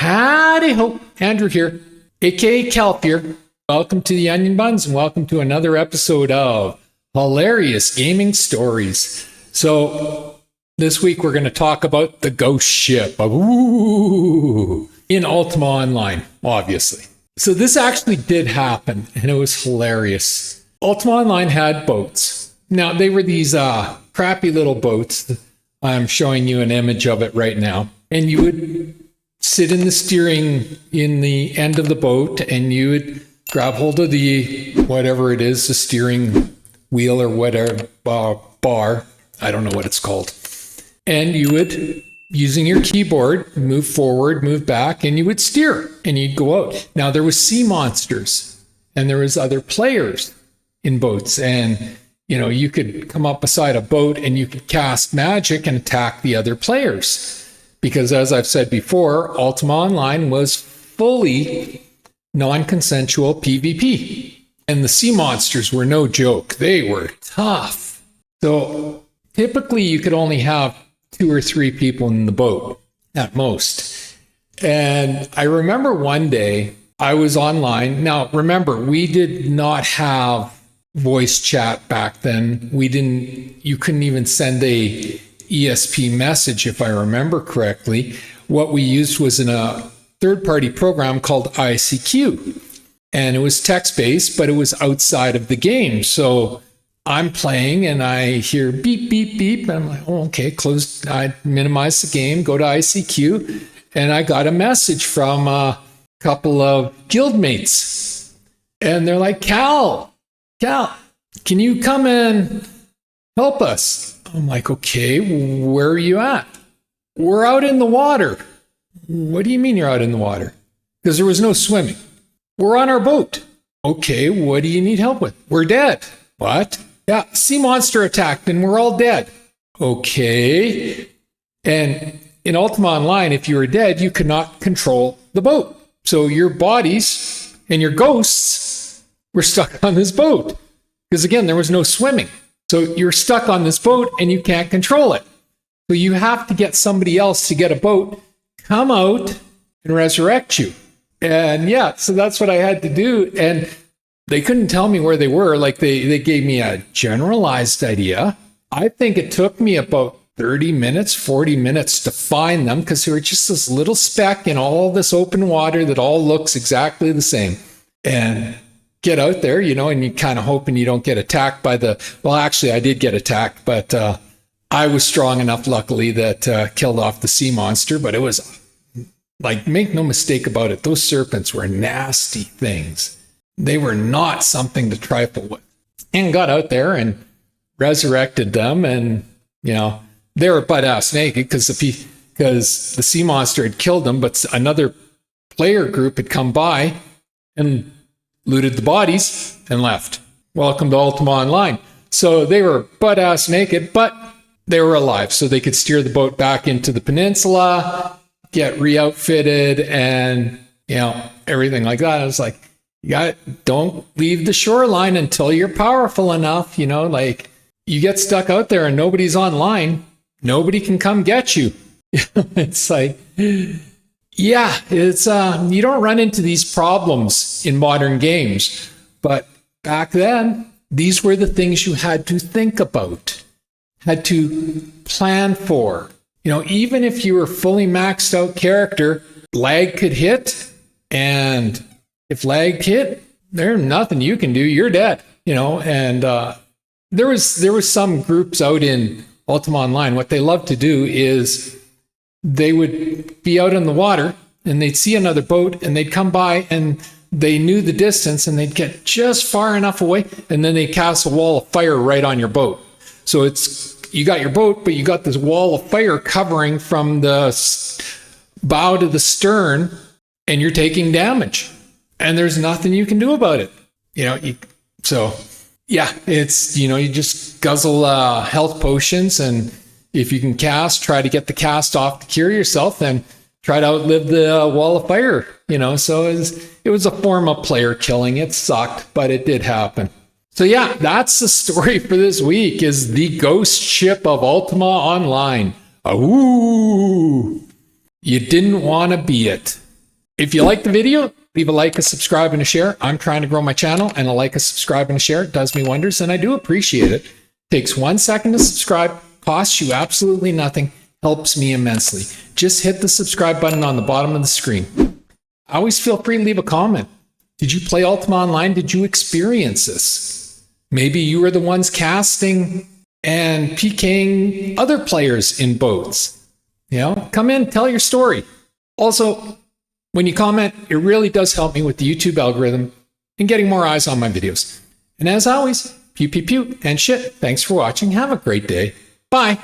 Howdy-ho, Andrew here, aka Kelp here. Welcome to the Onion Buns and welcome to another episode of Hilarious Gaming Stories. So this week we're going to talk about the ghost ship in Ultima Online, obviously. So this actually did happen and it was hilarious. Ultima Online had boats. Now they were these crappy little boats. I'm showing you an image of it right now. And you would sit in the steering in the end of the boat and you would grab hold of the, whatever it is, the steering wheel or whatever, bar. I don't know what it's called. And you would, using your keyboard, move forward, move back, and you would steer and you'd go out. Now there was sea monsters and there was other players in boats. And, you know, you could come up beside a boat and you could cast magic and attack the other players. Because as I've said before, Ultima Online was fully non-consensual PvP. And the sea monsters were no joke. They were tough. So typically you could only have 2 or 3 people in the boat at most. And I remember one day I was online. Now remember, we did not have voice chat back then. You couldn't even send a ESP message, if I remember correctly. What we used was in a third-party program called ICQ. And it was text-based, but it was outside of the game. So I'm playing and I hear beep, beep, beep. And I'm like, oh, okay, close. I minimize the game, go to ICQ. And I got a message from a couple of guildmates. And they're like, Cal, can you come and help us? I'm like, okay, where are you at? We're out in the water. What do you mean you're out in the water? Because there was no swimming. We're on our boat. Okay, what do you need help with? We're dead. What? Yeah, sea monster attacked and we're all dead. Okay. And in Ultima Online, if you were dead, you could not control the boat. So your bodies and your ghosts were stuck on this boat. Because again, there was no swimming. So you're stuck on this boat and you can't control it. So you have to get somebody else to get a boat, come out and resurrect you. And yeah, so that's what I had to do. And they couldn't tell me where they were. Like they gave me a generalized idea. I think it took me about 30 minutes, 40 minutes to find them because they were just this little speck in all this open water that all looks exactly the same. And get out there, you know, and you kind of hoping you don't get attacked by well, actually I did get attacked, but I was strong enough, luckily, that killed off the sea monster. But it was like, make no mistake about it, those serpents were nasty things. They were not something to trifle with. And got out there and resurrected them, and, you know, they were butt-ass naked because the sea monster had killed them, but another player group had come by and looted the bodies and left. Welcome to Ultima Online. So they were butt-ass naked, but they were alive. So they could steer the boat back into the peninsula, get re-outfitted, and, you know, everything like that. I was like, don't leave the shoreline until you're powerful enough. You know, like, you get stuck out there and nobody's online, nobody can come get you. It's like, yeah, it's you don't run into these problems in modern games, but back then, these were the things you had to think about, had to plan for. You know, even if you were fully maxed out character, lag could hit, and if lag hit, there's nothing you can do. You're dead. You know, and there was some groups out in Ultima Online. What they love to do is they would be out in the water and they'd see another boat and they'd come by and they knew the distance and they'd get just far enough away and then they cast a wall of fire right on your boat. So you got your boat, but you got this wall of fire covering from the bow to the stern and you're taking damage and there's nothing you can do about it. You know, so yeah, it's, you know, you just guzzle health potions, and if you can cast, try to get the cast off to cure yourself, and try to outlive the wall of fire, you know. So it was a form of player killing. It sucked, but it did happen. So yeah, that's the story for this week, is the ghost ship of Ultima Online. Ooh, you didn't want to be it. If you like the video, leave a like, a subscribe, and a share. I'm trying to grow my channel, and a like, a subscribe, and a share does me wonders, and I do appreciate it. Takes 1 second to subscribe, costs you absolutely nothing, helps me immensely. Just hit the subscribe button on the bottom of the screen. Always feel free to leave a comment. Did you play Ultima Online? Did you experience this? Maybe you were the ones casting and PKing other players in boats. You know, come in, tell your story. Also, when you comment, it really does help me with the YouTube algorithm and getting more eyes on my videos. And as always, pew, pew, pew, and shit. Thanks for watching. Have a great day. Bye.